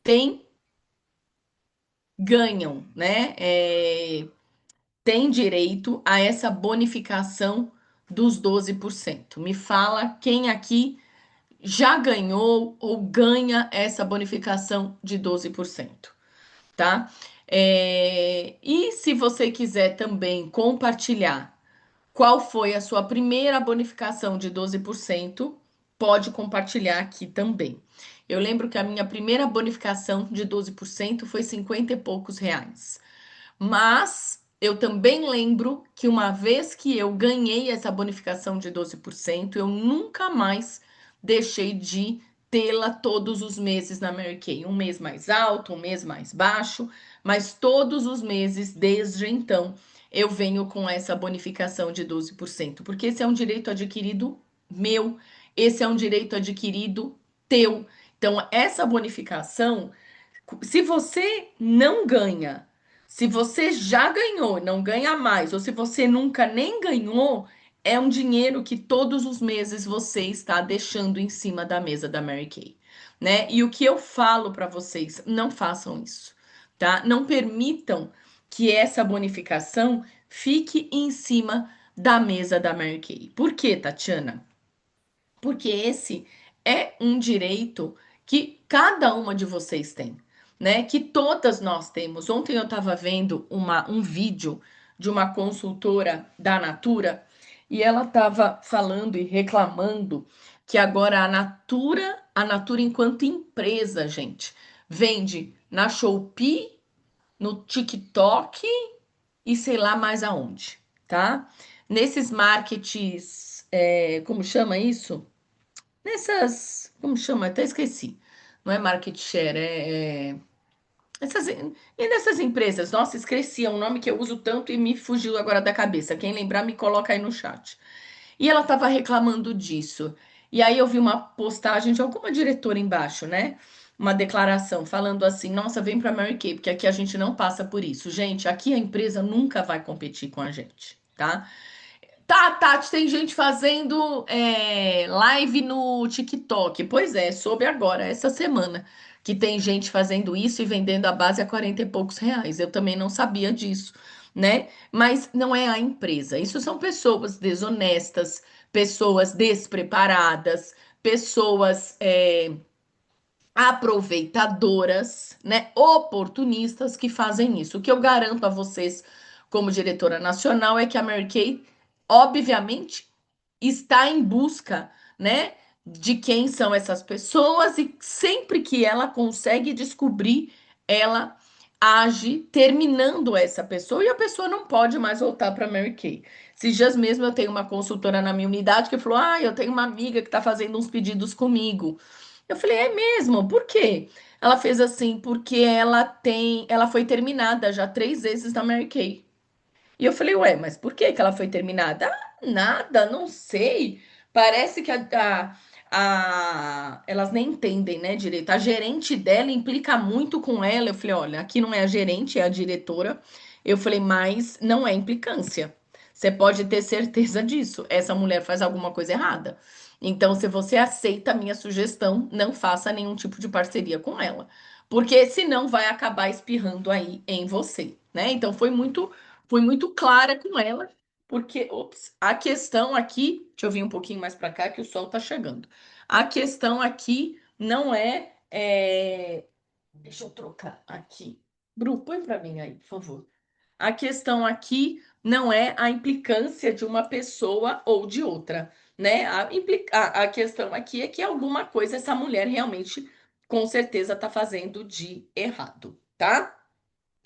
têm, ganham, né? Tem direito a essa bonificação dos 12%. Me fala quem aqui já ganhou ou ganha essa bonificação de 12%, tá? E se você quiser também compartilhar qual foi a sua primeira bonificação de 12%, pode compartilhar aqui também. Eu lembro que a minha primeira bonificação de 12% foi 50 e poucos reais. Mas eu também lembro que uma vez que eu ganhei essa bonificação de 12%, eu nunca mais deixei de tê-la todos os meses na Mary Kay. Um mês mais alto, um mês mais baixo, mas todos os meses desde então eu venho com essa bonificação de 12%, porque esse é um direito adquirido meu, esse é um direito adquirido teu. Então, essa bonificação, se você não ganha, se você já ganhou, não ganha mais, ou se você nunca nem ganhou, é um dinheiro que todos os meses você está deixando em cima da mesa da Mary Kay, né? E o que eu falo para vocês, não façam isso, tá? Não permitam que essa bonificação fique em cima da mesa da Mary Kay. Por quê, Tatiana? Porque esse é um direito que cada uma de vocês tem, né? Que todas nós temos. Ontem eu estava vendo um vídeo de uma consultora da Natura e ela estava falando e reclamando que agora a Natura enquanto empresa, gente, vende na Shopee, no TikTok e sei lá mais aonde, tá? Nesses markets, como chama isso? Nessas, como chama? Até esqueci. Não é market share, e nessas empresas. Nossa, esqueci, é um nome que eu uso tanto e me fugiu agora da cabeça. Quem lembrar, me coloca aí no chat. E ela estava reclamando disso. E aí eu vi uma postagem de alguma diretora embaixo, né? Uma declaração falando assim: nossa, vem para Mary Kay, porque aqui a gente não passa por isso. Gente, aqui a empresa nunca vai competir com a gente, tá? Tá, Tati, tem gente fazendo live no TikTok. Pois é, soube agora, essa semana, que tem gente fazendo isso e vendendo a base a 40 e poucos reais. Eu também não sabia disso, né? Mas não é a empresa. Isso são pessoas desonestas, pessoas despreparadas, pessoas aproveitadoras, né? Oportunistas que fazem isso. O que eu garanto a vocês, como diretora nacional, é que a Mary Kay, obviamente, está em busca, né, de quem são essas pessoas e sempre que ela consegue descobrir, ela age terminando essa pessoa e a pessoa não pode mais voltar para Mary Kay. Esses dias mesmo eu tenho uma consultora na minha unidade que falou: "Ah, eu tenho uma amiga que está fazendo uns pedidos comigo". Eu falei: "É mesmo? Por quê?" Ela fez assim: "Porque ela foi terminada já 3 vezes na Mary Kay". E eu falei: "Ué, mas por que que ela foi terminada?" "Ah, nada, não sei. Parece que elas nem entendem, né, direito. A gerente dela implica muito com ela." Eu falei: "Olha, aqui não é a gerente, é a diretora." Eu falei: "Mas não é implicância. Você pode ter certeza disso. Essa mulher faz alguma coisa errada. Então, se você aceita a minha sugestão, não faça nenhum tipo de parceria com ela, porque senão vai acabar espirrando aí em você, né?" Então, fui muito clara com ela, porque, ops, a questão aqui, deixa eu vir um pouquinho mais para cá que o sol tá chegando. A questão aqui não deixa eu trocar aqui. Bru, põe para mim aí, por favor. A questão aqui não é a implicância de uma pessoa ou de outra, né? A questão aqui é que alguma coisa essa mulher realmente, com certeza, está fazendo de errado, tá?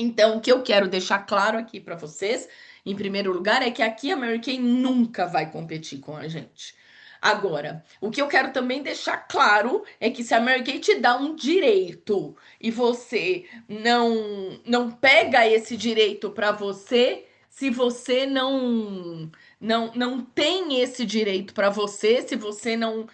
Então, o que eu quero deixar claro aqui para vocês, em primeiro lugar, é que aqui a Mary Kay nunca vai competir com a gente. Agora, o que eu quero também deixar claro é que se a Mary Kay te dá um direito e você não pega esse direito para você, se você não tem esse direito para você, se você não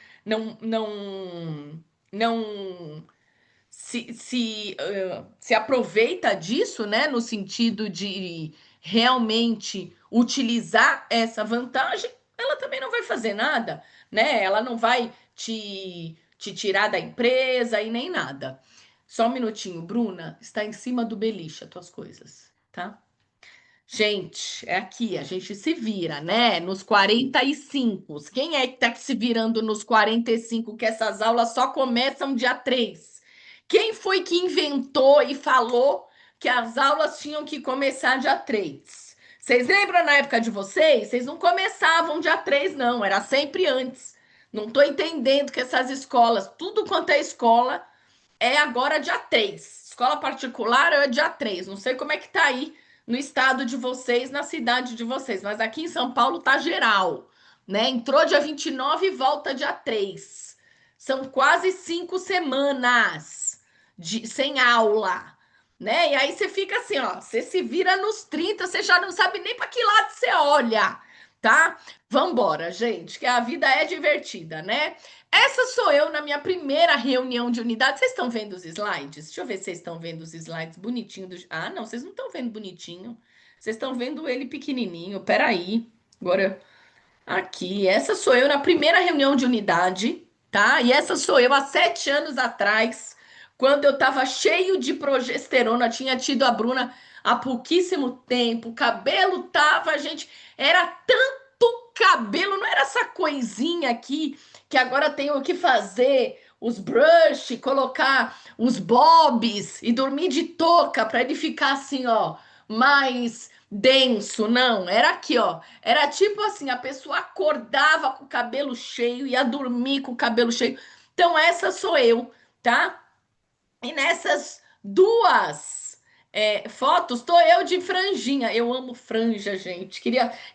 se aproveita disso, né, no sentido de realmente utilizar essa vantagem, ela também não vai fazer nada, né? Ela não vai te tirar da empresa e nem nada. Só um minutinho, Bruna, está em cima do beliche as tuas coisas, tá? Gente, é aqui, a gente se vira, né? Nos 45. Quem é que tá se virando nos 45? Que essas aulas só começam dia 3? Quem foi que inventou e falou que as aulas tinham que começar dia 3? Vocês lembram na época de vocês? Vocês não começavam dia 3, não, era sempre antes. Não tô entendendo que essas escolas, tudo quanto é escola, é agora dia 3. Escola particular é dia 3. Não sei como é que tá aí no estado de vocês, na cidade de vocês, mas aqui em São Paulo tá geral, né? Entrou dia 29 e volta dia 3. São quase 5 semanas sem aula, né? E aí você fica assim, ó, você se vira nos 30, você já não sabe nem para que lado você olha, tá? Vambora, gente, que a vida é divertida, né? Essa sou eu na minha primeira reunião de unidade. Vocês estão vendo os slides? Deixa eu ver se vocês estão vendo os slides bonitinho. Ah, não, vocês não estão vendo bonitinho. Vocês estão vendo ele pequenininho. Peraí. Agora, aqui. Essa sou eu na primeira reunião de unidade, tá? E essa sou eu há 7 anos atrás, quando eu tava cheio de progesterona. Tinha tido a Bruna há pouquíssimo tempo. O cabelo tava, gente, era tanto cabelo, não era essa coisinha aqui que agora tenho que fazer os brush, colocar os bobs e dormir de touca para ele ficar assim, ó, mais denso. Não, era aqui, ó. Era tipo assim, a pessoa acordava com o cabelo cheio, ia dormir com o cabelo cheio. Então essa sou eu, tá? E nessas duas fotos, tô eu de franjinha. Eu amo franja, gente.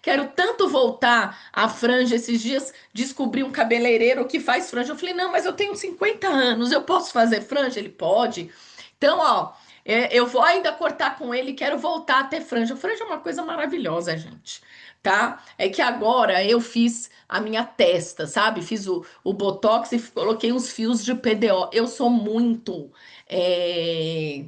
Quero tanto voltar à franja. Esses dias descobri um cabeleireiro que faz franja. Eu falei, não, mas eu tenho 50 anos, eu posso fazer franja? Ele pode. Então, ó, eu vou ainda cortar com ele. Quero voltar a ter franja. Franja é uma coisa maravilhosa, gente. Tá? É que agora eu fiz a minha testa, sabe? Fiz o Botox e coloquei uns fios de PDO. Eu sou muito é,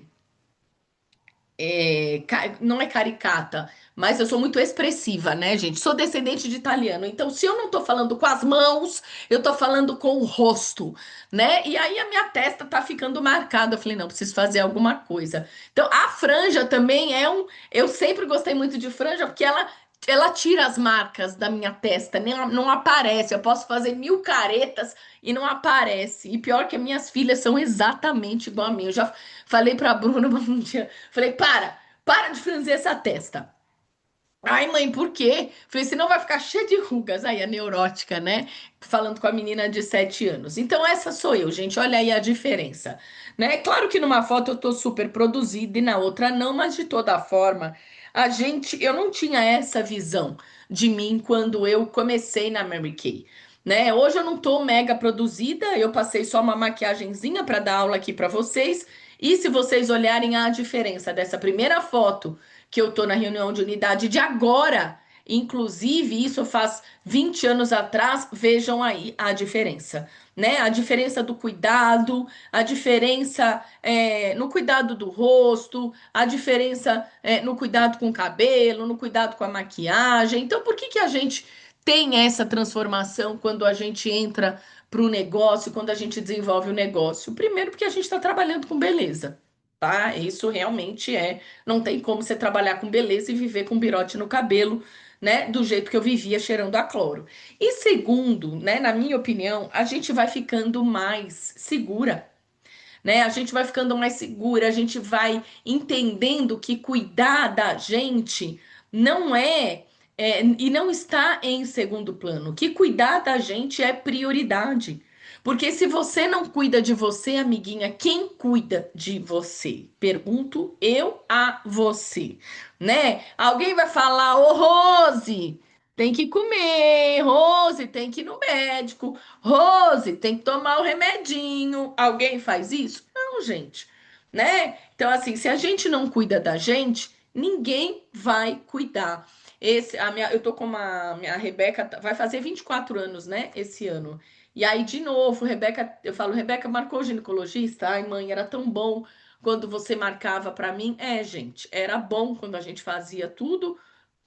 não é caricata, mas eu sou muito expressiva, né, gente? Sou descendente de italiano, então se eu não tô falando com as mãos, eu tô falando com o rosto, né? E aí a minha testa tá ficando marcada. Eu falei, não, preciso fazer alguma coisa. Então a franja também é um. Eu sempre gostei muito de franja porque ela tira as marcas da minha testa, nem, não aparece. Eu posso fazer 1000 caretas e não aparece. E pior que minhas filhas são exatamente igual a mim. Eu já falei pra Bruna um dia. Falei, para de franzir essa testa. Ai, mãe, por quê? Falei, senão vai ficar cheia de rugas. Aí, a neurótica, né? Falando com a menina de 7 anos. Então, essa sou eu, gente. Olha aí a diferença, né? Claro que numa foto eu tô super produzida e na outra não, mas de toda forma, eu não tinha essa visão de mim quando eu comecei na Mary Kay, né? Hoje eu não tô mega produzida, eu passei só uma maquiagenzinha para dar aula aqui para vocês. E se vocês olharem a diferença dessa primeira foto que eu tô na reunião de unidade de agora, inclusive isso faz 20 anos atrás, vejam aí a diferença, né? A diferença do cuidado, a diferença no cuidado do rosto, a diferença no cuidado com o cabelo, no cuidado com a maquiagem. Então, por que que a gente tem essa transformação quando a gente entra para o negócio, quando a gente desenvolve o negócio? Primeiro, porque a gente está trabalhando com beleza, tá? Isso realmente é. Não tem como você trabalhar com beleza e viver com birote no cabelo, né? Do jeito que eu vivia cheirando a cloro. E segundo, né? Na minha opinião, a gente vai ficando mais segura, né? A gente vai ficando mais segura, a gente vai entendendo que cuidar da gente não e não está em segundo plano, que cuidar da gente é prioridade. Porque se você não cuida de você, amiguinha, quem cuida de você? Pergunto eu a você, né? Alguém vai falar, ô Rose, tem que comer, Rose, tem que ir no médico, Rose, tem que tomar o remedinho. Alguém faz isso? Não, gente, né? Então, assim, se a gente não cuida da gente, ninguém vai cuidar. Eu tô com minha Rebeca, vai fazer 24 anos, né, esse ano. E aí, de novo, Rebeca, eu falo, Rebeca marcou o ginecologista? Ai, mãe, era tão bom quando você marcava pra mim. É, gente, era bom quando a gente fazia tudo,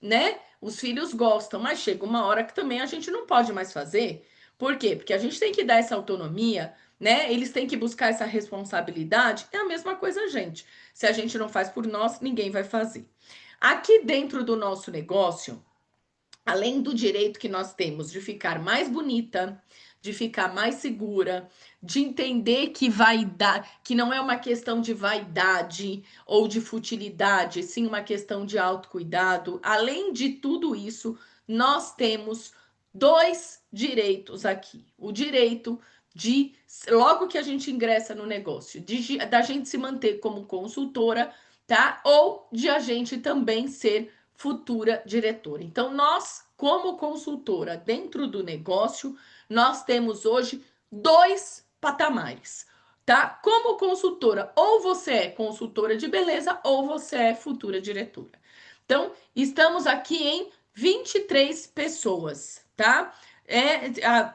né? Os filhos gostam, mas chega uma hora que também a gente não pode mais fazer. Por quê? Porque a gente tem que dar essa autonomia, né? Eles têm que buscar essa responsabilidade. É a mesma coisa, gente. Se a gente não faz por nós, ninguém vai fazer. Aqui dentro do nosso negócio, além do direito que nós temos de ficar mais bonita, de ficar mais segura, de entender que vaidade, que não é uma questão de vaidade ou de futilidade, sim uma questão de autocuidado. Além de tudo isso, nós temos dois direitos aqui. O direito de, logo que a gente ingressa no negócio, da gente se manter como consultora, tá? Ou de a gente também ser futura diretora. Então, nós, como consultora dentro do negócio, nós temos hoje dois patamares, tá? Como consultora, ou você é consultora de beleza ou você é futura diretora. Então, estamos aqui em 23 pessoas, tá?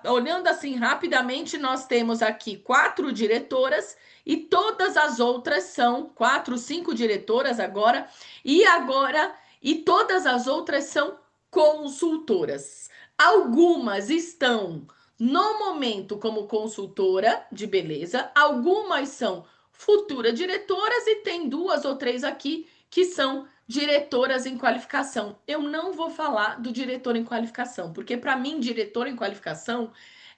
Olhando assim rapidamente, nós temos aqui 4 diretoras e todas as outras são 4, 5 diretoras agora, e todas as outras são consultoras. Algumas estão no momento como consultora de beleza, algumas são futuras diretoras e tem 2 ou 3 aqui que são diretoras em qualificação. Eu não vou falar do diretor em qualificação, porque para mim diretor em qualificação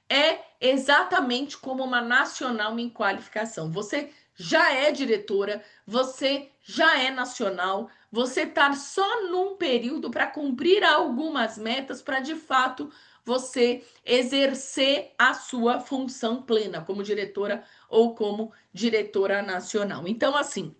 é exatamente como uma nacional em qualificação. Você já é diretora, você já é nacional, você está só num período para cumprir algumas metas para de fato você exercer a sua função plena como diretora ou como diretora nacional. Então, assim,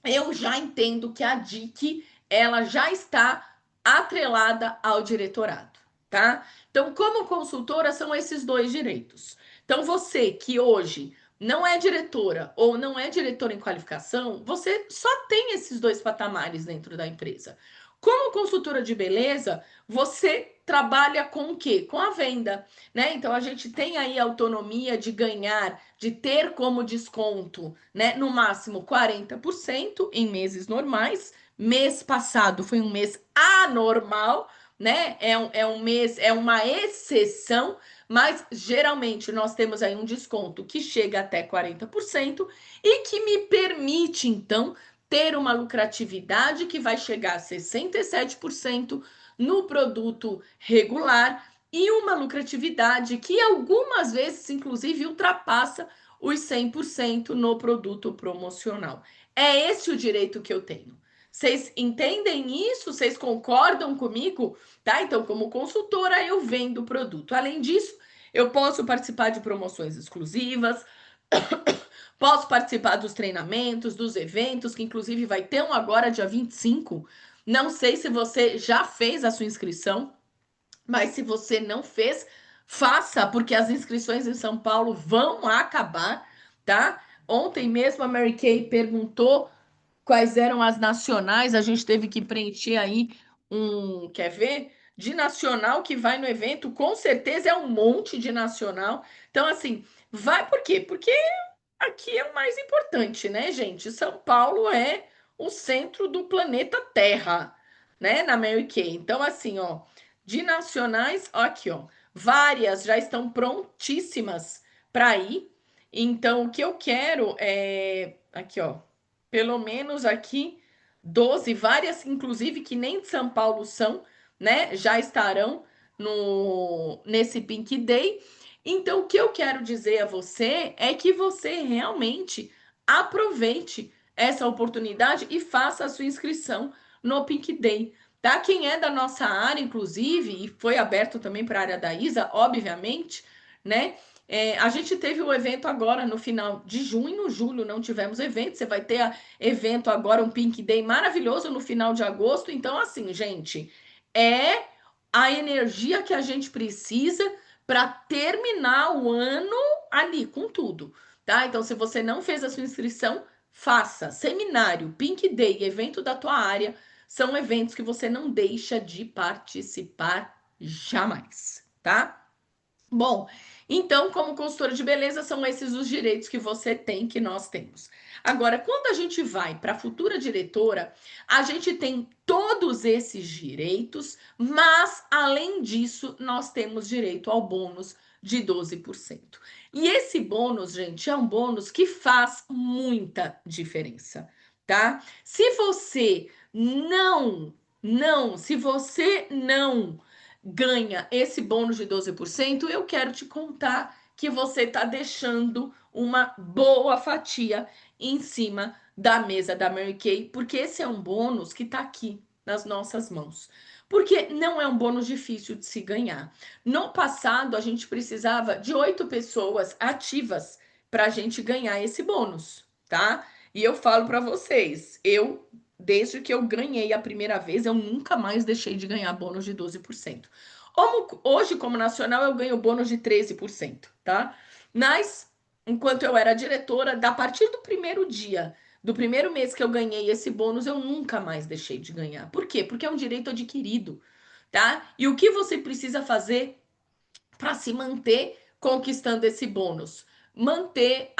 eu já entendo que a DIC ela já está atrelada ao diretorado, tá? Então, como consultora, são esses dois direitos. Então, você que hoje não é diretora ou não é diretora em qualificação, você só tem esses dois patamares dentro da empresa. Como consultora de beleza, você trabalha com o quê? Com a venda, né? Então a gente tem aí autonomia de ganhar, de ter como desconto, né, no máximo 40% em meses normais. Mês passado foi um mês anormal, né? É um mês, é uma exceção, mas geralmente nós temos aí um desconto que chega até 40% e que me permite, então, ter uma lucratividade que vai chegar a 67% no produto regular e uma lucratividade que algumas vezes, inclusive, ultrapassa os 100% no produto promocional. É esse o direito que eu tenho. Vocês entendem isso? Vocês concordam comigo? Tá? Então, como consultora, eu vendo o produto. Além disso, eu posso participar de promoções exclusivas, posso participar dos treinamentos, dos eventos, que inclusive vai ter um agora, dia 25. Não sei se você já fez a sua inscrição, mas se você não fez, faça, porque as inscrições em São Paulo vão acabar, tá? Ontem mesmo a Mary Kay perguntou quais eram as nacionais, a gente teve que preencher aí quer ver? De nacional que vai no evento, com certeza é um monte de nacional. Então, assim, vai por quê? Porque aqui é o mais importante, né, gente? São Paulo é o centro do planeta Terra, né, na Mary Kay. Então, assim, ó, de nacionais, ó, aqui, ó, várias já estão prontíssimas para ir. Então, o que eu quero é, aqui, ó, pelo menos aqui 12, várias, inclusive, que nem de São Paulo são, né, já estarão no nesse Pink Day. Então, o que eu quero dizer a você é que você realmente aproveite essa oportunidade e faça a sua inscrição no Pink Day, tá? Quem é da nossa área, inclusive, e foi aberto também para a área da Isa, obviamente, né? A gente teve o evento agora no final de junho, julho não tivemos evento, você vai ter evento agora, um Pink Day maravilhoso no final de agosto. Então, assim, gente, é a energia que a gente precisa para terminar o ano ali com tudo, tá? Então, se você não fez a sua inscrição, faça. Seminário, Pink Day, evento da tua área, são eventos que você não deixa de participar jamais, tá? Bom, então, como consultora de beleza, são esses os direitos que você tem, que nós temos. Agora, quando a gente vai para a futura diretora, a gente tem todos esses direitos, mas, além disso, nós temos direito ao bônus de 12%. E esse bônus, gente, é um bônus que faz muita diferença, tá? Se você não ganha esse bônus de 12%, eu quero te contar que você está deixando uma boa fatia em cima da mesa da Mary Kay, porque esse é um bônus que está aqui nas nossas mãos. Porque não é um bônus difícil de se ganhar. No passado, a gente precisava de 8 pessoas ativas para a gente ganhar esse bônus, tá? E eu falo para vocês, desde que eu ganhei a primeira vez, eu nunca mais deixei de ganhar bônus de 12%. Hoje, como nacional, eu ganho bônus de 13%, tá? Mas, enquanto eu era diretora, a partir do primeiro dia, do primeiro mês que eu ganhei esse bônus, eu nunca mais deixei de ganhar. Por quê? Porque é um direito adquirido, tá? E o que você precisa fazer para se manter conquistando esse bônus? Manter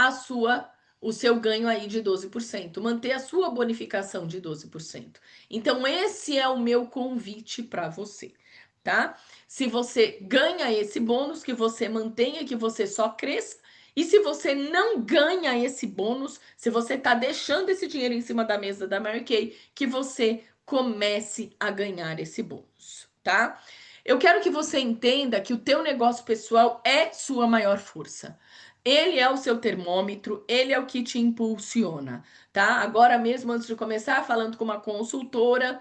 o seu ganho aí de 12%, manter a sua bonificação de 12%. Então, esse é o meu convite para você, tá? Se você ganha esse bônus, que você mantenha, que você só cresça. E se você não ganha esse bônus, se você tá deixando esse dinheiro em cima da mesa da Mary Kay, que você comece a ganhar esse bônus, tá? Eu quero que você entenda que o teu negócio pessoal é sua maior força. Ele é o seu termômetro, ele é o que te impulsiona, tá? Agora mesmo, antes de começar, falando com uma consultora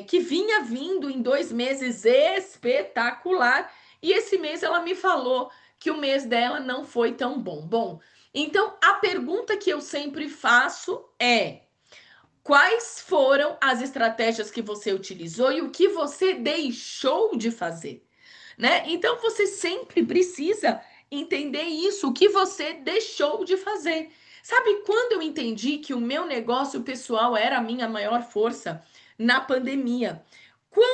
que vinha vindo em 2 meses espetacular, e esse mês ela me falou que o mês dela não foi tão bom. Bom, então a pergunta que eu sempre faço é: quais foram as estratégias que você utilizou e o que você deixou de fazer, né? Então você sempre precisa entender isso, o que você deixou de fazer. Sabe quando eu entendi que o meu negócio pessoal era a minha maior força? Na pandemia.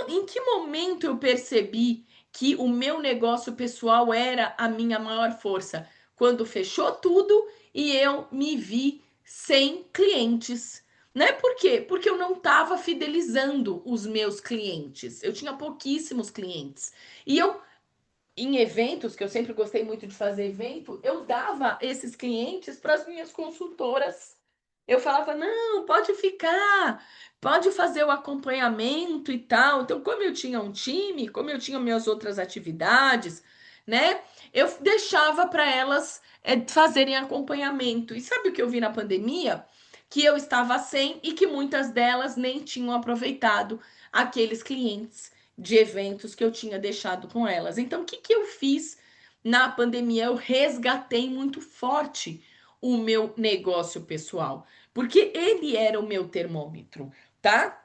Em que momento eu percebi que o meu negócio pessoal era a minha maior força? Quando fechou tudo e eu me vi sem clientes. Né? Por quê? Porque eu não estava fidelizando os meus clientes. Eu tinha pouquíssimos clientes. E eu, em eventos, que eu sempre gostei muito de fazer evento, eu dava esses clientes para as minhas consultoras. Eu falava, não, pode ficar, pode fazer o acompanhamento e tal. Então, como eu tinha um time, como eu tinha minhas outras atividades, né? Eu deixava para elas fazerem acompanhamento. E sabe o que eu vi na pandemia? Que eu estava sem e que muitas delas nem tinham aproveitado aqueles clientes de eventos que eu tinha deixado com elas. Então, o que, que eu fiz na pandemia? Eu resgatei muito forte o meu negócio pessoal, porque ele era o meu termômetro, tá?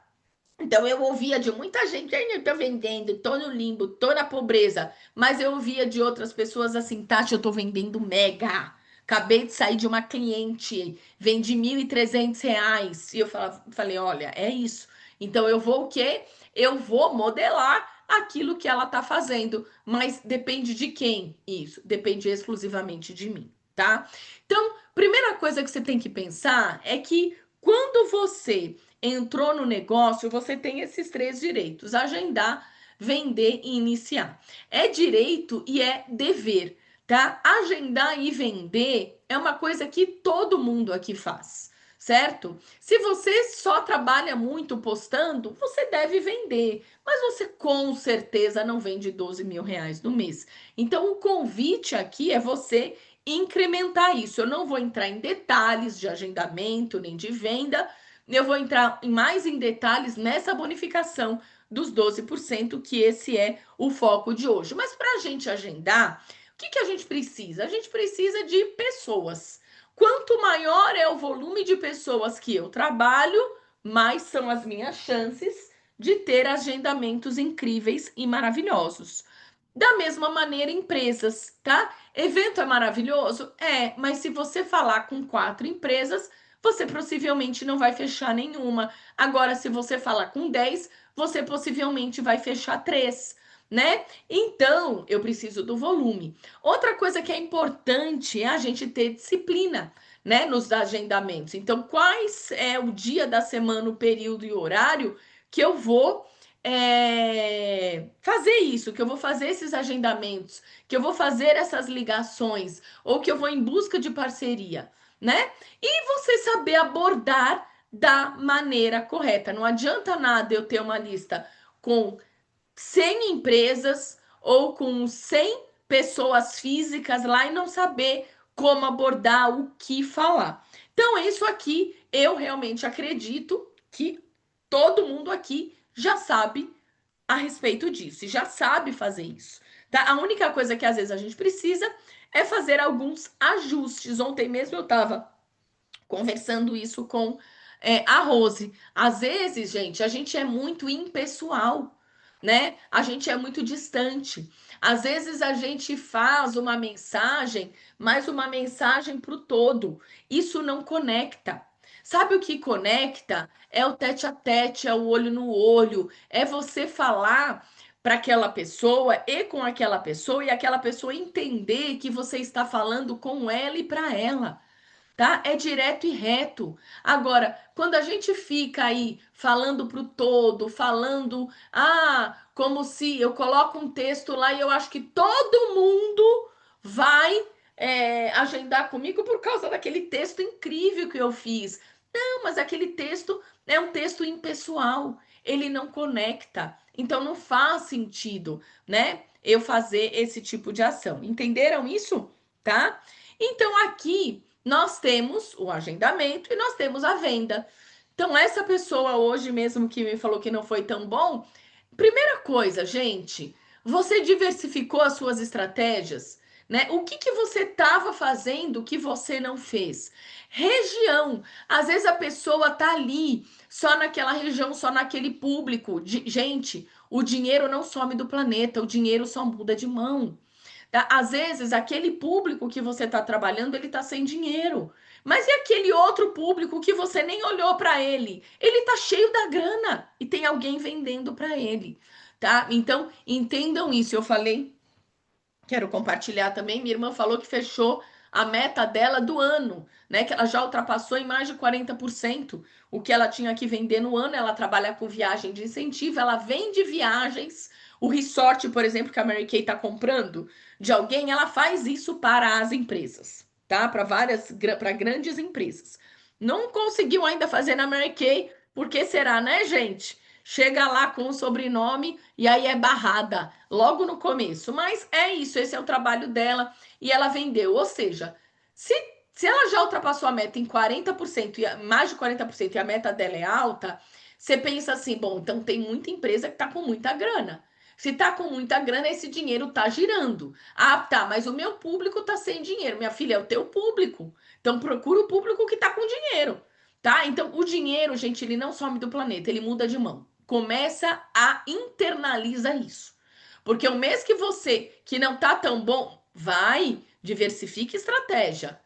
Então eu ouvia de muita gente, eu tô vendendo, tô no limbo, tô na pobreza, mas eu ouvia de outras pessoas assim, Tati, eu tô vendendo mega. Acabei de sair de uma cliente, vendi R$ 1.300. E eu falei, olha, é isso. Então eu vou o quê? Eu vou modelar aquilo que ela tá fazendo, mas depende de quem? Isso, depende exclusivamente de mim, tá? Então, primeira coisa que você tem que pensar é que quando você entrou no negócio, você tem esses 3 direitos: agendar, vender e iniciar. É direito e é dever, tá? Agendar e vender é uma coisa que todo mundo aqui faz, certo? Se você só trabalha muito postando, você deve vender, mas você com certeza não vende R$ 12.000 no mês. Então, o convite aqui é você incrementar isso. Eu não vou entrar em detalhes de agendamento nem de venda, eu vou entrar mais em detalhes nessa bonificação dos 12%, que esse é o foco de hoje. Mas para a gente agendar, o que, que a gente precisa? A gente precisa de pessoas. Quanto maior é o volume de pessoas que eu trabalho, mais são as minhas chances de ter agendamentos incríveis e maravilhosos. Da mesma maneira, empresas, tá? Evento é maravilhoso? É, mas se você falar com 4 empresas, você possivelmente não vai fechar nenhuma. Agora, se você falar com 10, você possivelmente vai fechar 3, né? Então, eu preciso do volume. Outra coisa que é importante é a gente ter disciplina, né, nos agendamentos. Então, quais é o dia da semana, o período e o horário que eu vou fazer isso, que eu vou fazer esses agendamentos, que eu vou fazer essas ligações, ou que eu vou em busca de parceria, né? E você saber abordar da maneira correta. Não adianta nada eu ter uma lista com 100 empresas ou com 100 pessoas físicas lá e não saber como abordar, o que falar. Então, isso aqui eu realmente acredito que todo mundo aqui já sabe a respeito disso e já sabe fazer isso. Tá? A única coisa que às vezes a gente precisa é fazer alguns ajustes. Ontem mesmo eu estava conversando isso com a Rose. Às vezes, gente, a gente é muito impessoal, né? A gente é muito distante. Às vezes a gente faz uma mensagem, mas uma mensagem para o todo. Isso não conecta. Sabe o que conecta? É o tete a tete, é o olho no olho, é você falar para aquela pessoa e com aquela pessoa e aquela pessoa entender que você está falando com ela e para ela, tá? É direto e reto. Agora, quando a gente fica aí falando pro todo, falando, como se eu coloco um texto lá e eu acho que todo mundo vai agendar comigo por causa daquele texto incrível que eu fiz. Não, mas aquele texto é um texto impessoal, ele não conecta. Então não faz sentido, né? Eu fazer esse tipo de ação. Entenderam isso? Tá? Então aqui nós temos o agendamento e nós temos a venda. Então, essa pessoa hoje mesmo que me falou que não foi tão bom, primeira coisa, gente, você diversificou as suas estratégias, né? O que que você estava fazendo que você não fez? Região. Às vezes a pessoa tá ali, só naquela região, só naquele público. Gente, o dinheiro não some do planeta, o dinheiro só muda de mão. Tá? Às vezes, aquele público que você está trabalhando, ele está sem dinheiro. Mas e aquele outro público que você nem olhou para ele? Ele está cheio da grana e tem alguém vendendo para ele, tá? Então, entendam isso. Eu falei, quero compartilhar também. Minha irmã falou que fechou a meta dela do ano, né? Que ela já ultrapassou em mais de 40% o que ela tinha que vender no ano. Ela trabalha com viagem de incentivo, ela vende viagens. O resort, por exemplo, que a Mary Kay está comprando de alguém, ela faz isso para as empresas, tá? Para grandes empresas. Não conseguiu ainda fazer na Mary Kay, porque será, né, gente? Chega lá com o sobrenome e aí é barrada logo no começo. Mas é isso, esse é o trabalho dela e ela vendeu. Ou seja, se, se ela já ultrapassou a meta em 40%, mais de 40% e a meta dela é alta, você pensa assim, bom, então tem muita empresa que está com muita grana. Se tá com muita grana, esse dinheiro tá girando. Ah, tá, mas o meu público tá sem dinheiro. Minha filha, é o teu público. Então procura o público que tá com dinheiro, tá? Então o dinheiro, gente, ele não some do planeta, ele muda de mão. Começa a internaliza isso. Porque o mês que você que não tá tão bom, vai, diversifique estratégia.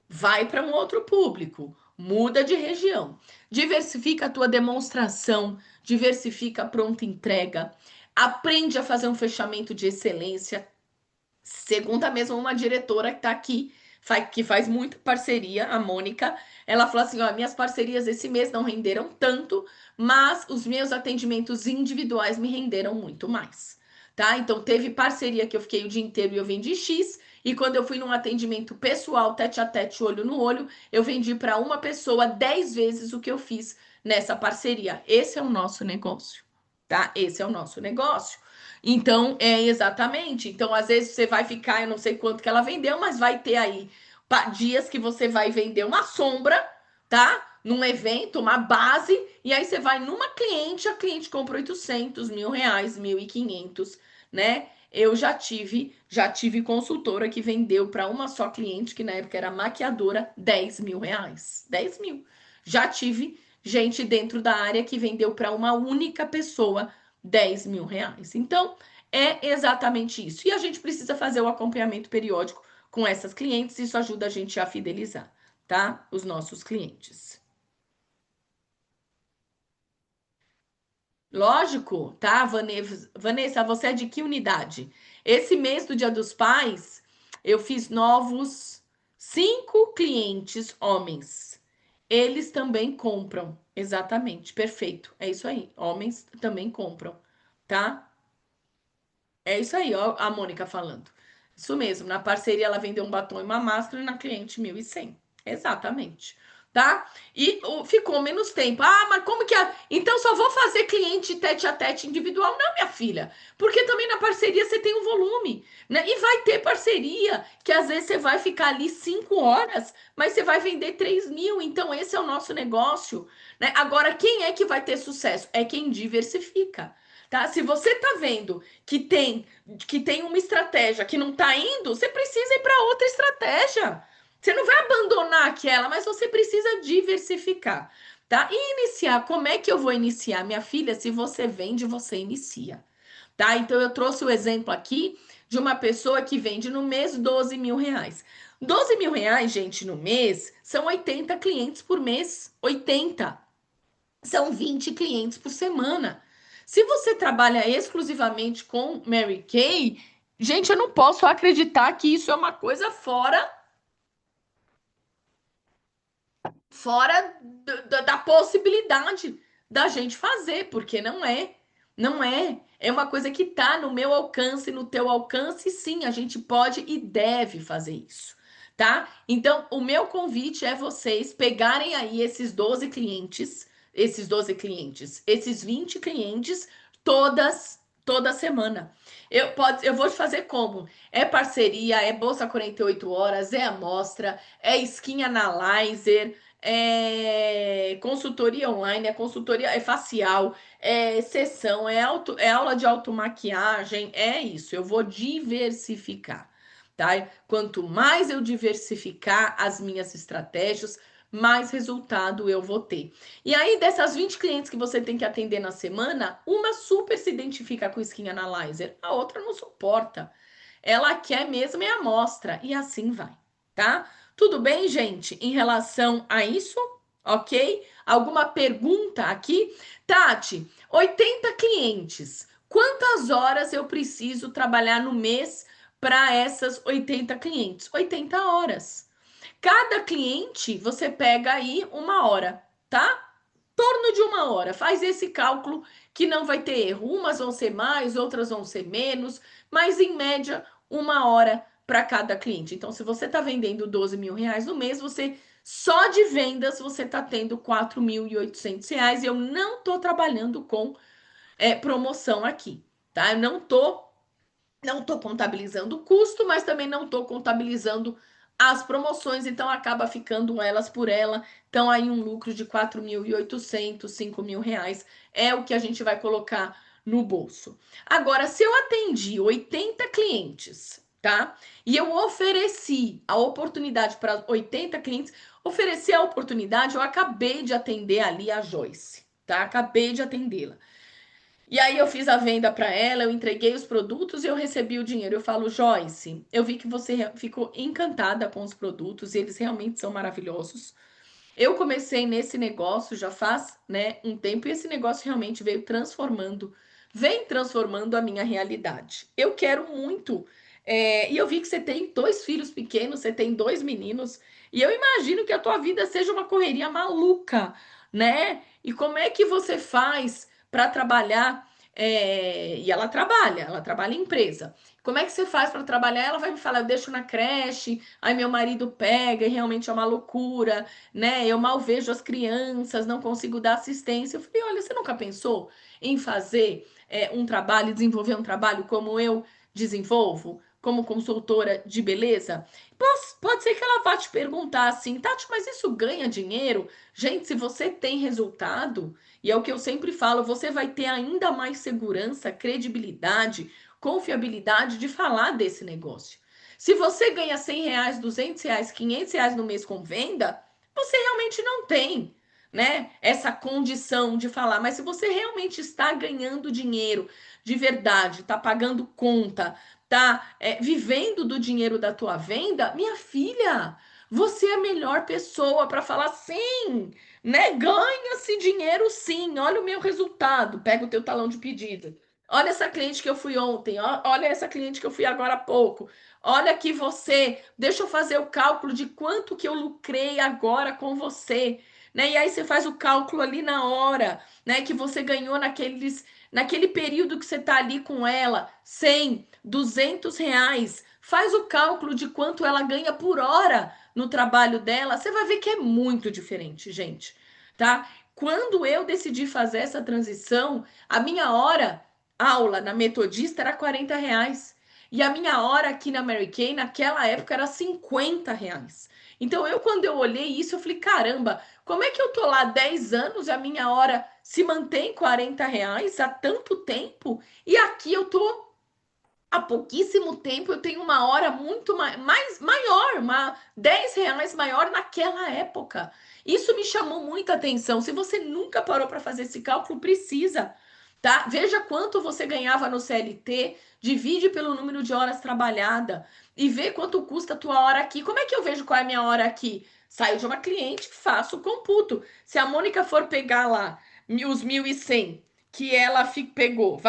Vai para um outro público, muda de região, diversifica a tua demonstração, diversifica a pronta entrega, aprende a fazer um fechamento de excelência. Segundo a mesma uma diretora que está aqui, que faz muita parceria, a Mônica, ela falou assim: ó, minhas parcerias esse mês não renderam tanto, mas os meus atendimentos individuais me renderam muito mais. Tá? Então teve parceria que eu fiquei o dia inteiro e eu vendi X, e quando eu fui num atendimento pessoal, tete a tete, olho no olho, eu vendi para uma pessoa 10 vezes o que eu fiz nessa parceria. Esse é o nosso negócio, tá? Esse é o nosso negócio. Então, é exatamente. Então, às vezes você vai ficar, eu não sei quanto que ela vendeu, mas vai ter aí dias que você vai vender uma sombra, tá? Num evento, uma base, e aí você vai numa cliente, a cliente compra 800, R$ 1.000, 1.500, né? Eu já tive consultora que vendeu para uma só cliente, que na época era maquiadora, R$ 10.000. 10 mil. Já tive gente dentro da área que vendeu para uma única pessoa R$ 10.000. Então, é exatamente isso. E a gente precisa fazer o acompanhamento periódico com essas clientes, isso ajuda a gente a fidelizar, tá? Os nossos clientes. Lógico, tá, Vanessa, você é de que unidade? Esse mês do Dia dos Pais, eu fiz novos 5 clientes homens. Eles também compram. Exatamente, perfeito. É isso aí. Homens também compram. tá? É isso aí, ó, a Mônica falando. Isso mesmo, na parceria ela vendeu um batom e uma máscara e na cliente 1.100. Exatamente. Tá? E ficou menos tempo. Ah, mas como que é? Então só vou fazer cliente tete a tete individual? Não, minha filha. Porque também na parceria você tem um volume, né? E vai ter parceria que às vezes você vai ficar ali 5 horas, mas você vai vender 3.000. Então esse é o nosso negócio, né? Agora, quem é que vai ter sucesso? É quem diversifica. Tá? Se você tá vendo que tem uma estratégia que não está indo, você precisa ir para outra estratégia. Você não vai abandonar aquela, mas você precisa diversificar, tá? E iniciar, como é que eu vou iniciar? Minha filha, se você vende, você inicia, tá? Então eu trouxe o exemplo aqui de uma pessoa que vende no mês 12 mil reais. 12 mil reais, gente, no mês, são 80 clientes por mês. 80. São 20 clientes por semana. Se você trabalha exclusivamente com Mary Kay, gente, eu não posso acreditar que isso é uma coisa fora da possibilidade da gente fazer, porque não é. Não é. É uma coisa que está no meu alcance, no teu alcance, sim, a gente pode e deve fazer isso, tá? Então, o meu convite é vocês pegarem aí esses 20 clientes toda semana. Eu vou te fazer como? É parceria, é bolsa 48 horas, é amostra, é skin analyzer, é consultoria online, é consultoria, é facial, é sessão, é aula de automaquiagem, é isso. Eu vou diversificar, tá? Quanto mais eu diversificar as minhas estratégias, mais resultado eu vou ter. E aí, dessas 20 clientes que você tem que atender na semana, uma super se identifica com o Skin Analyzer, a outra não suporta. Ela quer mesmo é amostra, e assim vai, tá? Tudo bem, gente, em relação a isso? Ok? Alguma pergunta aqui? Tati, 80 clientes. Quantas horas eu preciso trabalhar no mês para essas 80 clientes? 80 horas. Cada cliente você pega aí 1 hora, tá? Torno de 1 hora. Faz esse cálculo que não vai ter erro. Umas vão ser mais, outras vão ser menos, mas em média 1 hora para cada cliente. Então, se você está vendendo 12 mil reais no mês, você só de vendas você está tendo 4.800 reais. E eu não estou trabalhando com promoção aqui, tá? Eu não tô contabilizando o custo, mas também não tô contabilizando as promoções, então acaba ficando elas por ela. Então aí um lucro de 4.800, 5.000 reais é o que a gente vai colocar no bolso. Agora, se eu atendi 80 clientes, tá? E eu ofereci a oportunidade para 80 clientes, ofereci a oportunidade, eu acabei de atender ali a Joyce, tá? Acabei de atendê-la. E aí eu fiz a venda para ela, eu entreguei os produtos e eu recebi o dinheiro. Eu falo, Joyce, eu vi que você ficou encantada com os produtos e eles realmente são maravilhosos. Eu comecei nesse negócio já faz, né, um tempo e esse negócio realmente vem transformando a minha realidade. Eu quero muito. E eu vi que você tem 2 filhos pequenos, você tem 2 meninos, e eu imagino que a tua vida seja uma correria maluca, né? E como é que você faz para trabalhar? E ela trabalha em empresa. Como é que você faz para trabalhar? Ela vai me falar, eu deixo na creche, aí meu marido pega e realmente é uma loucura, né? Eu mal vejo as crianças, não consigo dar assistência. Eu falei, olha, você nunca pensou em fazer um trabalho, desenvolver um trabalho como eu desenvolvo, como consultora de beleza? Pode ser que ela vá te perguntar assim, Tati, mas isso ganha dinheiro? Gente, se você tem resultado, e é o que eu sempre falo, você vai ter ainda mais segurança, credibilidade, confiabilidade de falar desse negócio. Se você ganha 100 reais, 200 reais, 500 reais no mês com venda, você realmente não tem, né, essa condição de falar. Mas se você realmente está ganhando dinheiro de verdade, está pagando conta, está vivendo do dinheiro da tua venda, minha filha, você é a melhor pessoa para falar sim, né? Ganha-se dinheiro sim. Olha o meu resultado. Pega o teu talão de pedido. Olha essa cliente que eu fui ontem. Olha essa cliente que eu fui agora há pouco. Olha que você, deixa eu fazer o cálculo de quanto que eu lucrei agora com você. né? E aí você faz o cálculo ali na hora, né? Que você ganhou naquele período que você tá ali com ela, 100, R$ 200. Faz o cálculo de quanto ela ganha por hora no trabalho dela. Você vai ver que é muito diferente, gente, tá? Quando eu decidi fazer essa transição, a minha hora aula na Metodista era R$ 40. E a minha hora aqui na Mary Kay, naquela época, era R$ 50. Então, quando eu olhei isso, eu falei, caramba, como é que eu tô lá 10 anos e a minha hora se mantém R$ 40 há tanto tempo? E aqui eu tô há pouquíssimo tempo, eu tenho uma hora muito maior, R$ 10 maior naquela época. Isso me chamou muita atenção. Se você nunca parou para fazer esse cálculo, precisa, tá? Veja quanto você ganhava no CLT, divide pelo número de horas trabalhada e vê quanto custa a tua hora aqui. Como é que eu vejo qual é a minha hora aqui? Saio de uma cliente, faço o computo. Se a Mônica for pegar lá os 1.100 que ela pegou,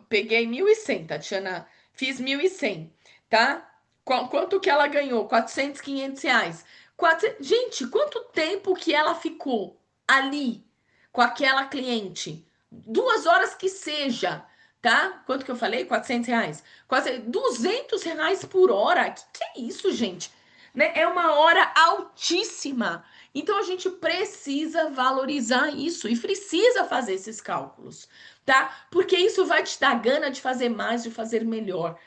peguei 1.100, Tatiana, fiz 1.100, tá? Quanto que ela ganhou? 400, R$ 500. Gente, quanto tempo que ela ficou ali com aquela cliente? 2 horas que seja, tá? Quanto que eu falei? R$ 400? Quase R$ 200 por hora. Que é isso, gente? Né? É uma hora altíssima. Então a gente precisa valorizar isso e precisa fazer esses cálculos, tá? Porque isso vai te dar gana de fazer mais, de fazer melhor.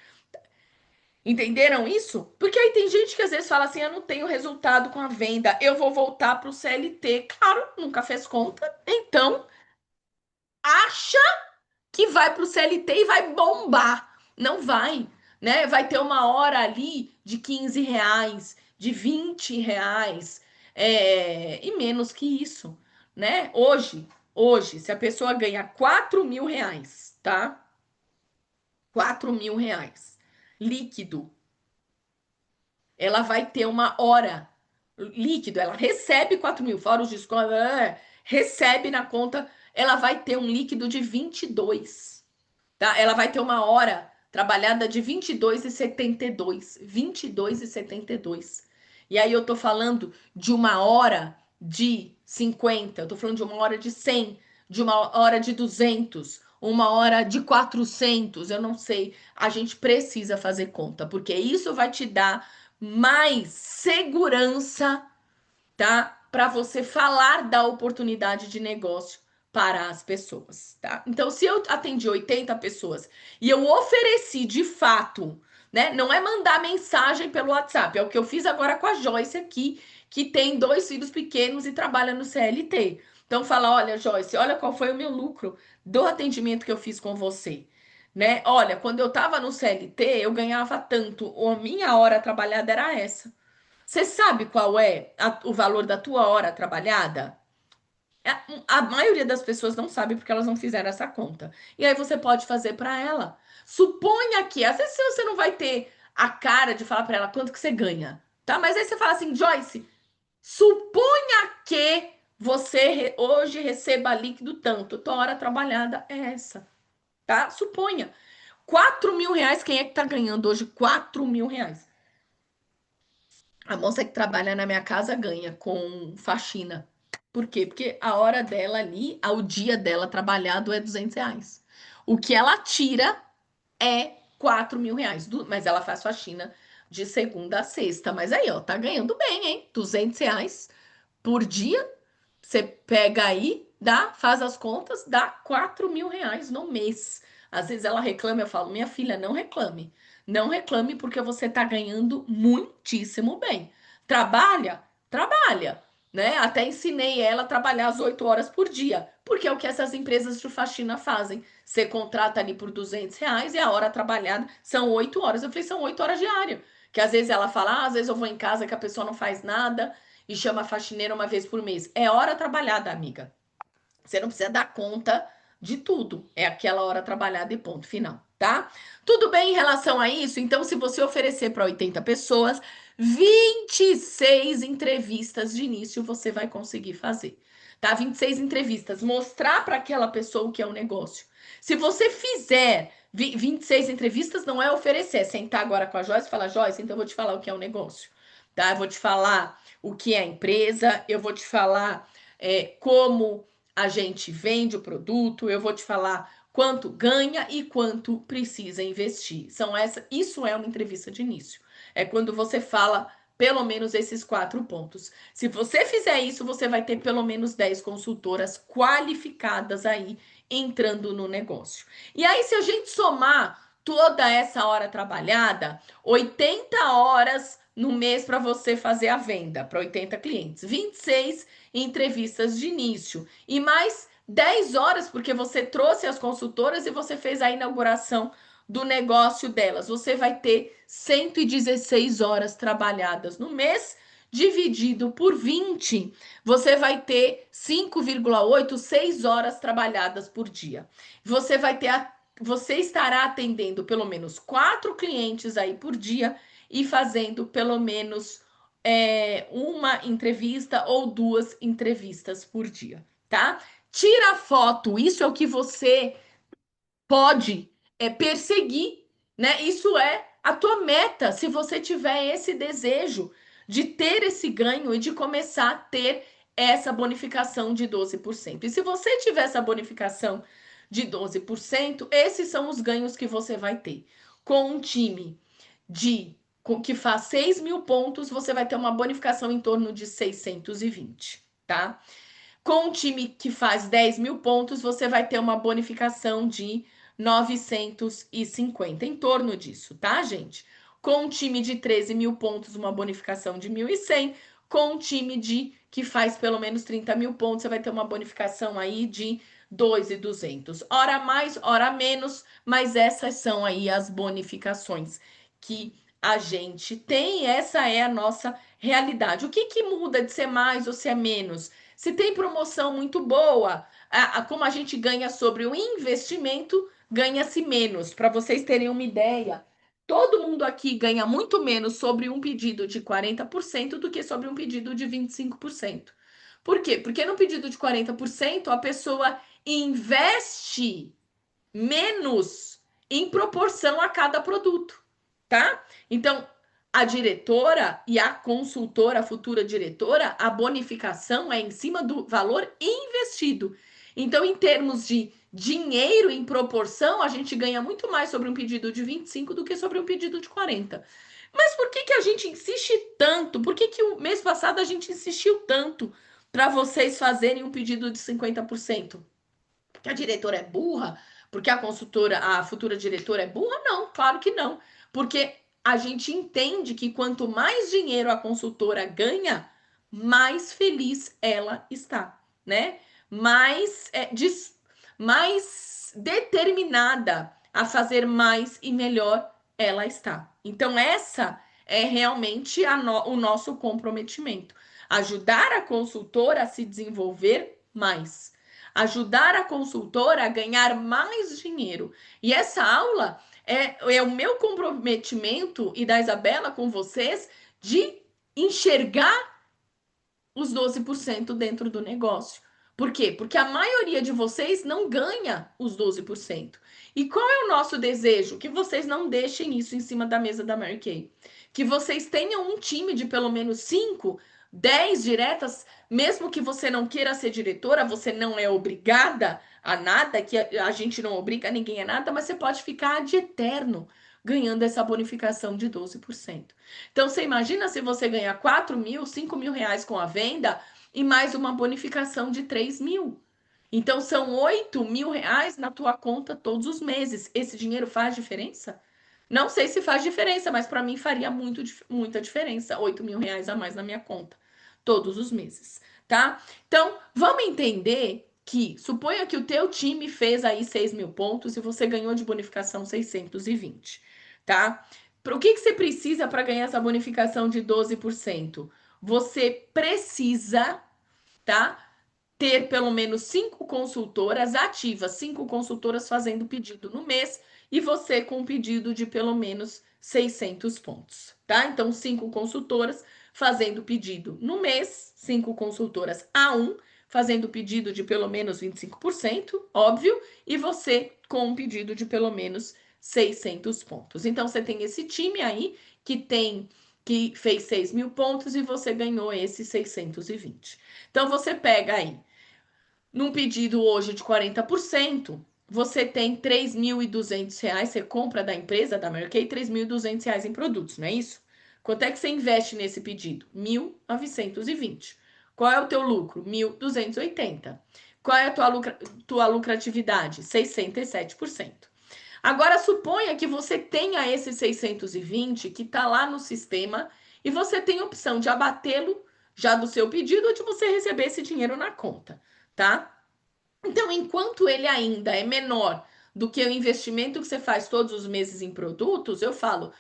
Entenderam isso? Porque aí tem gente que às vezes fala assim: eu não tenho resultado com a venda, eu vou voltar para o CLT. Claro, nunca fez conta, então acha que vai para o CLT e vai bombar. Não vai, né? Vai ter uma hora ali de R$ 15, de R$ 20, e menos que isso, né? Hoje, se a pessoa ganha R$ 4.000, tá? R$ 4.000 líquido, ela vai ter uma hora líquido, ela recebe 4.000, fora os descontos, recebe na conta, ela vai ter um líquido de 22, tá? Ela vai ter uma hora trabalhada de 22,72, 22,72. E aí eu tô falando de uma hora de 50, eu tô falando de uma hora de 100, de uma hora de 200, uma hora de 400, eu não sei. A gente precisa fazer conta, porque isso vai te dar mais segurança, tá? Para você falar da oportunidade de negócio para as pessoas, tá? Então, se eu atendi 80 pessoas e eu ofereci de fato, né? Não é mandar mensagem pelo WhatsApp, é o que eu fiz agora com a Joyce aqui, que tem 2 filhos pequenos e trabalha no CLT. Então, fala: olha, Joyce, olha qual foi o meu lucro do atendimento que eu fiz com você. Né? Olha, quando eu tava no CLT, eu ganhava tanto, a minha hora trabalhada era essa. Você sabe qual é o valor da tua hora trabalhada? A maioria das pessoas não sabe porque elas não fizeram essa conta. E aí você pode fazer para ela. Suponha que, às vezes você não vai ter a cara de falar para ela quanto que você ganha, tá? Mas aí você fala assim, Joyce, suponha que você hoje receba líquido tanto, tua hora trabalhada é essa, tá? Suponha. R$ 4.000, quem é que tá ganhando hoje R$ 4.000? A moça que trabalha na minha casa ganha com faxina. Por quê? Porque a hora dela ali, o dia dela trabalhado é R$ 200. O que ela tira é R$ 4.000. Mas ela faz faxina de segunda a sexta. Mas aí, ó, tá ganhando bem, hein? R$ 200 por dia. Você pega aí, faz as contas, dá R$ 4.000 no mês. Às vezes ela reclama, eu falo, minha filha, não reclame. Não reclame porque você está ganhando muitíssimo bem. Trabalha? Trabalha, né? Até ensinei ela a trabalhar as 8 horas por dia, porque é o que essas empresas de faxina fazem. Você contrata ali por R$ 200 e a hora trabalhada são 8 horas. Eu falei, são 8 horas diárias. Que às vezes ela fala, às vezes eu vou em casa que a pessoa não faz nada e chama a faxineira uma vez por mês. É hora trabalhada, amiga. Você não precisa dar conta de tudo. É aquela hora trabalhada e ponto final, tá? Tudo bem em relação a isso? Então, se você oferecer para 80 pessoas, 26 entrevistas de início você vai conseguir fazer. Tá? 26 entrevistas. Mostrar para aquela pessoa o que é o negócio. Se você fizer 26 entrevistas, não é oferecer, é sentar agora com a Joyce e falar: Joyce, então eu vou te falar o que é o negócio. Tá? Eu vou te falar o que é a empresa, eu vou te falar como a gente vende o produto, eu vou te falar quanto ganha e quanto precisa investir. Isso é uma entrevista de início. É quando você fala pelo menos esses 4 pontos. Se você fizer isso, você vai ter pelo menos 10 consultoras qualificadas aí entrando no negócio. E aí, se a gente somar toda essa hora trabalhada, 80 horas no mês para você fazer a venda para 80 clientes, 26 entrevistas de início e mais 10 horas porque você trouxe as consultoras e você fez a inauguração do negócio delas. Você vai ter 116 horas trabalhadas no mês, dividido por 20, você vai ter 5,8, 6 horas trabalhadas por dia. Você estará atendendo pelo menos 4 clientes aí por dia e fazendo pelo menos uma entrevista ou 2 entrevistas por dia, tá? Tira a foto, isso é o que você pode perseguir, né? Isso é a tua meta, se você tiver esse desejo de ter esse ganho e de começar a ter essa bonificação de 12%. E se você tiver essa bonificação de 12%, esses são os ganhos que você vai ter. Com um time que faz 6 mil pontos, você vai ter uma bonificação em torno de 620, tá? Com um time que faz 10 mil pontos, você vai ter uma bonificação de 950, em torno disso, tá, gente? Com um time de 13 mil pontos, uma bonificação de 1.100. Com um time que faz pelo menos 30 mil pontos, você vai ter uma bonificação aí de 2.200. Hora mais, hora menos, mas essas são aí as bonificações que a gente tem. Essa é a nossa realidade. O que muda de ser mais ou ser menos? Se tem promoção muito boa, como a gente ganha sobre o investimento, ganha-se menos. Para vocês terem uma ideia, todo mundo aqui ganha muito menos sobre um pedido de 40% do que sobre um pedido de 25%. Por quê? Porque no pedido de 40%, a pessoa investe menos em proporção a cada produto, tá? Então, a diretora e a consultora, a futura diretora, a bonificação é em cima do valor investido. Então, em termos de dinheiro em proporção, a gente ganha muito mais sobre um pedido de 25 do que sobre um pedido de 40. Mas por que a gente insiste tanto? Por que o mês passado a gente insistiu tanto para vocês fazerem um pedido de 50%? Porque a diretora é burra? Porque a consultora, a futura diretora é burra? Não, claro que não. Porque a gente entende que quanto mais dinheiro a consultora ganha, mais feliz ela está, né? Mais determinada a fazer mais e melhor ela está. Então, essa é realmente o nosso comprometimento. Ajudar a consultora a se desenvolver mais, ajudar a consultora a ganhar mais dinheiro. E essa aula é o meu comprometimento e da Isabela com vocês de enxergar os 12% dentro do negócio. Por quê? Porque a maioria de vocês não ganha os 12%. E qual é o nosso desejo? Que vocês não deixem isso em cima da mesa da Mary Kay. Que vocês tenham um time de pelo menos 5, 10 diretas, mesmo que você não queira ser diretora, você não é obrigada a nada, que a gente não obriga ninguém a nada, mas você pode ficar de eterno ganhando essa bonificação de 12%. Então, você imagina se você ganhar 4 mil, 5 mil reais com a venda e mais uma bonificação de 3 mil. Então, são 8 mil reais na tua conta todos os meses. Esse dinheiro faz diferença? Não sei se faz diferença, mas para mim faria muita diferença. 8 mil reais a mais na minha conta todos os meses, tá? Então, vamos entender que, suponha que o teu time fez aí 6 mil pontos e você ganhou de bonificação 620, tá? O que você precisa para ganhar essa bonificação de 12%? Você precisa, tá? Ter pelo menos 5 consultoras ativas, 5 consultoras fazendo pedido no mês e você com um pedido de pelo menos 600 pontos, tá? Então, 5 consultoras fazendo pedido no mês, 5 consultoras a 1, fazendo pedido de pelo menos 25%, óbvio, e você com um pedido de pelo menos 600 pontos. Então, você tem esse time aí que tem que fez 6 mil pontos e você ganhou esses 620. Então, você pega aí, num pedido hoje de 40%, você tem R$ 3.200, você compra da empresa, da Mary Kay, R$ 3.200 em produtos, não é isso? Quanto é que você investe nesse pedido? 1.920. Qual é o teu lucro? 1.280. Qual é a tua lucratividade? 67%. Agora, suponha que você tenha esse 620 que está lá no sistema e você tem a opção de abatê-lo já do seu pedido ou de você receber esse dinheiro na conta, tá? Então, enquanto ele ainda é menor do que o investimento que você faz todos os meses em produtos, eu falo,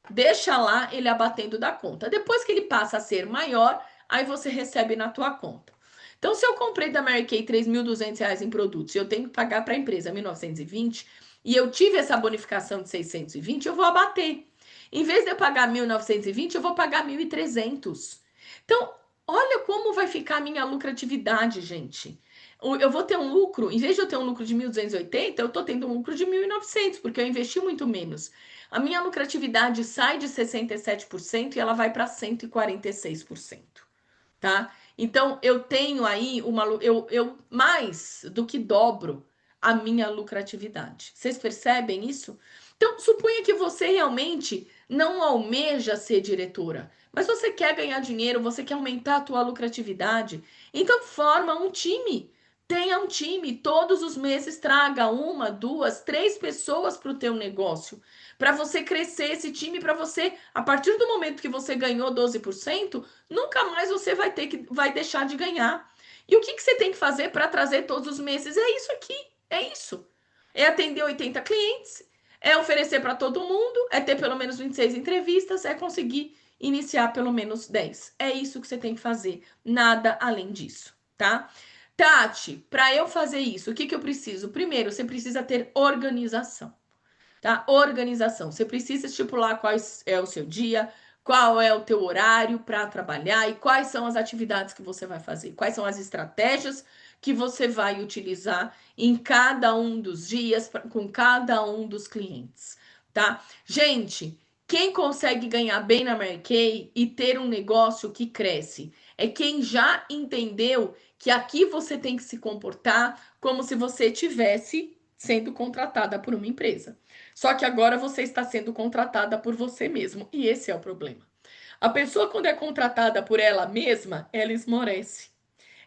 deixa lá ele abatendo da conta. Depois que ele passa a ser maior, aí você recebe na tua conta. Então, se eu comprei da Mary Kay R$ 3.200 em produtos e eu tenho que pagar para a empresa 1.920 e eu tive essa bonificação de 620, eu vou abater. Em vez de eu pagar 1.920, eu vou pagar 1.300. Então, olha como vai ficar a minha lucratividade, gente. Eu vou ter um lucro, em vez de eu ter um lucro de 1.280, eu estou tendo um lucro de 1.900, porque eu investi muito menos. A minha lucratividade sai de 67% e ela vai para 146%, tá? Então, eu tenho aí eu mais do que dobro a minha lucratividade. Vocês percebem isso? Então, suponha que você realmente não almeja ser diretora, mas você quer ganhar dinheiro, você quer aumentar a tua lucratividade. Então, forma um time. Tenha um time, todos os meses traga uma, duas, três pessoas para o teu negócio, para você crescer esse time, para você, a partir do momento que você ganhou 12%, nunca mais você vai deixar de ganhar. E o que você tem que fazer para trazer todos os meses? É isso aqui, é isso. É atender 80 clientes, é oferecer para todo mundo, é ter pelo menos 26 entrevistas, é conseguir iniciar pelo menos 10. É isso que você tem que fazer, nada além disso, tá? Tati, para eu fazer isso, o que eu preciso? Primeiro, você precisa ter organização, tá? Organização. Você precisa estipular qual é o seu dia, qual é o teu horário para trabalhar e quais são as atividades que você vai fazer, quais são as estratégias que você vai utilizar em cada um dos dias com cada um dos clientes, tá? Gente, quem consegue ganhar bem na Mary Kay e ter um negócio que cresce é quem já entendeu que aqui você tem que se comportar como se você tivesse sendo contratada por uma empresa. Só que agora você está sendo contratada por você mesmo. E esse é o problema. A pessoa, quando é contratada por ela mesma, ela esmorece.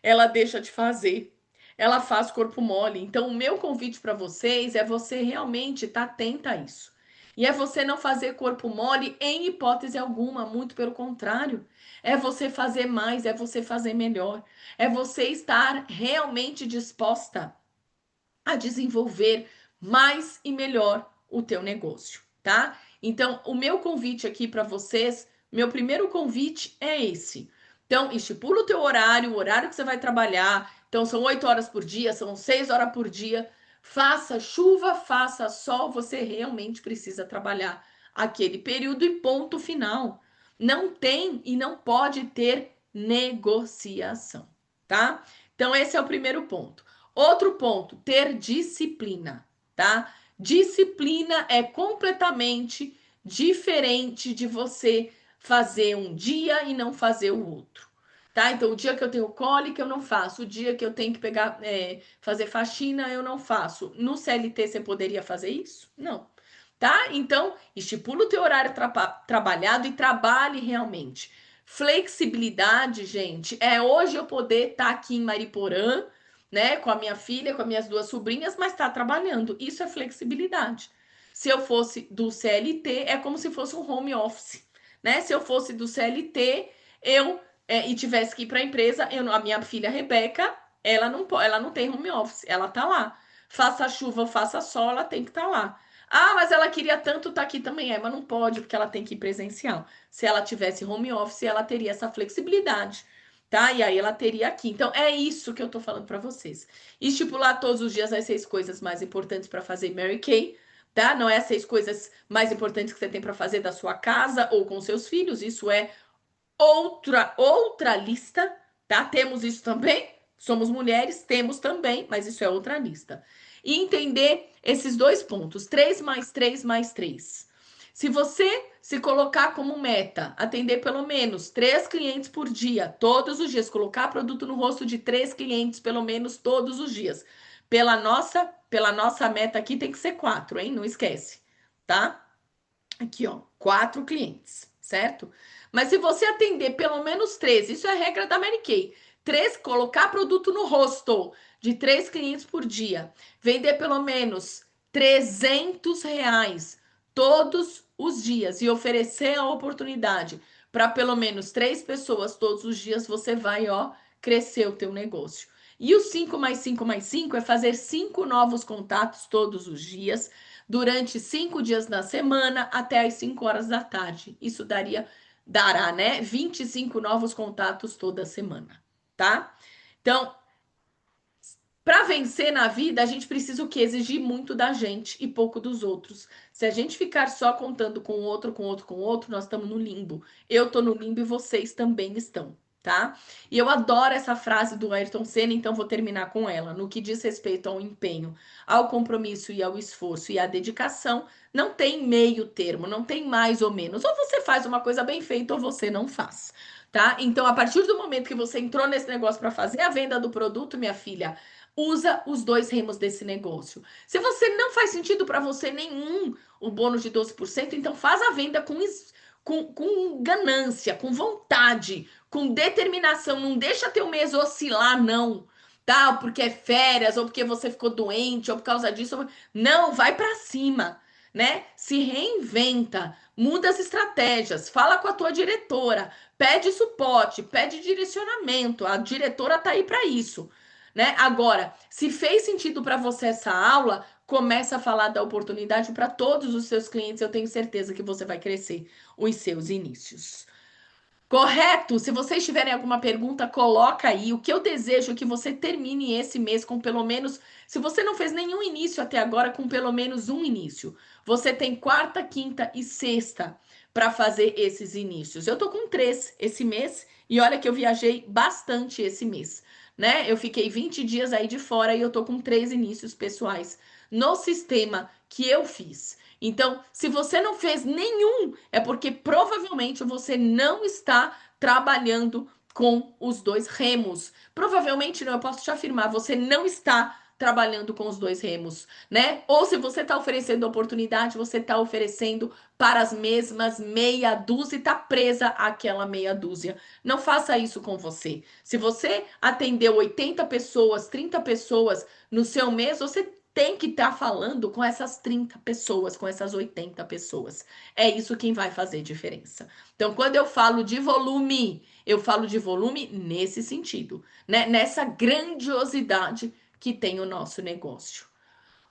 Ela deixa de fazer. Ela faz corpo mole. Então, o meu convite para vocês é você realmente estar atenta a isso. E é você não fazer corpo mole em hipótese alguma, muito pelo contrário. É você fazer mais, é você fazer melhor. É você estar realmente disposta a desenvolver mais e melhor o teu negócio, tá? Então, o meu convite aqui para vocês, meu primeiro convite é esse. Então, estipula o teu horário, o horário que você vai trabalhar. Então, são 8 horas por dia, são 6 horas por dia. Faça chuva, faça sol, você realmente precisa trabalhar aquele período e ponto final. Não tem e não pode ter negociação, tá? Então, esse é o primeiro ponto. Outro ponto, ter disciplina, tá? Disciplina é completamente diferente de você fazer um dia e não fazer o outro, tá? Então, o dia que eu tenho cólica, eu não faço. O dia que eu tenho que pegar, fazer faxina, eu não faço. No CLT, você poderia fazer isso? Não, tá? Então, estipula o teu horário trabalhado e trabalhe realmente. Flexibilidade, gente, é hoje eu poder estar aqui em Mariporã, né, com a minha filha, com as minhas duas sobrinhas, mas tá trabalhando. Isso é flexibilidade. Se eu fosse do CLT, é como se fosse um home office, né? Se eu fosse do CLT, e tivesse que ir para a empresa, a minha filha Rebeca, ela não tem home office, ela tá lá. Faça chuva, faça sol, ela tem que estar lá. Ah, mas ela queria tanto estar aqui também, mas não pode, porque ela tem que ir presencial. Se ela tivesse home office, ela teria essa flexibilidade, tá? E aí ela teria aqui. Então, é isso que eu tô falando para vocês. Estipular todos os dias as 6 coisas mais importantes para fazer Mary Kay, tá? Não é as 6 coisas mais importantes que você tem para fazer da sua casa ou com seus filhos. Isso é outra lista, tá? Temos isso também. Somos mulheres, temos também, mas isso é outra lista. E entender esses dois pontos, 3 mais 3 mais 3. Se você se colocar como meta, atender pelo menos 3 clientes por dia, todos os dias, colocar produto no rosto de 3 clientes, pelo menos todos os dias. Pela nossa meta aqui tem que ser 4, hein? Não esquece, tá? Aqui, ó, 4 clientes, certo? Mas se você atender pelo menos 3, isso é a regra da Mary Kay. 3, colocar produto no rosto de 3 clientes por dia. Vender pelo menos R$ 300 todos os dias e oferecer a oportunidade para pelo menos 3 pessoas todos os dias, você vai, ó, crescer o teu negócio. E o 5 mais 5 mais 5 é fazer 5 novos contatos todos os dias durante 5 dias na semana até as 5 horas da tarde. Isso dará, né? 25 novos contatos toda semana, tá? Então, para vencer na vida, a gente precisa o quê? Exigir muito da gente e pouco dos outros. Se a gente ficar só contando com o outro, com o outro, com o outro, nós estamos no limbo. Eu tô no limbo e vocês também estão, tá? E eu adoro essa frase do Ayrton Senna, então vou terminar com ela. No que diz respeito ao empenho, ao compromisso e ao esforço e à dedicação, não tem meio termo, não tem mais ou menos. Ou você faz uma coisa bem feita ou você não faz, tá? Então, a partir do momento que você entrou nesse negócio para fazer a venda do produto, minha filha, usa os 2 remos desse negócio. Se você não faz sentido para você nenhum o bônus de 12%, então faz a venda com ganância, com vontade, com determinação. Não deixa teu mês oscilar, não. Tá? Porque é férias, ou porque você ficou doente, ou por causa disso. Não, vai para cima, né? Se reinventa, muda as estratégias, fala com a tua diretora, pede suporte, pede direcionamento. A diretora tá aí para isso, né? Agora, se fez sentido para você essa aula, começa a falar da oportunidade para todos os seus clientes. Eu tenho certeza que você vai crescer os seus inícios. Correto? Se vocês tiverem alguma pergunta, coloca aí. O que eu desejo é que você termine esse mês com pelo menos, se você não fez nenhum início até agora, com pelo menos um início. Você tem quarta, quinta e sexta para fazer esses inícios. Eu tô com 3 esse mês e olha que eu viajei bastante esse mês, né? Eu fiquei 20 dias aí de fora e eu tô com 3 inícios pessoais no sistema que eu fiz. Então, se você não fez nenhum, é porque provavelmente você não está trabalhando com os 2 remos. Provavelmente não, eu posso te afirmar, você não está trabalhando com os 2 remos, né? Ou se você está oferecendo oportunidade, você está oferecendo para as mesmas meia dúzia e está presa àquela meia dúzia. Não faça isso com você. Se você atendeu 80 pessoas, 30 pessoas no seu mês, você tem que estar falando com essas 30 pessoas, com essas 80 pessoas. É isso quem vai fazer diferença. Então, quando eu falo de volume, eu falo de volume nesse sentido, né? Nessa grandiosidade que tem o nosso negócio.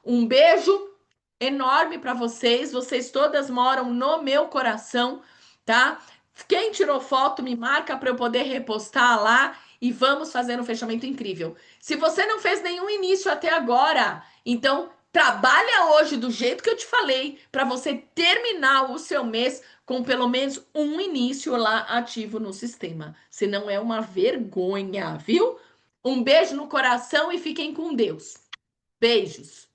Um beijo enorme para vocês. Vocês todas moram no meu coração, tá? Quem tirou foto, me marca para eu poder repostar lá e vamos fazer um fechamento incrível. Se você não fez nenhum início até agora, então trabalha hoje do jeito que eu te falei para você terminar o seu mês com pelo menos um início lá ativo no sistema. Senão é uma vergonha, viu? Um beijo no coração e fiquem com Deus. Beijos.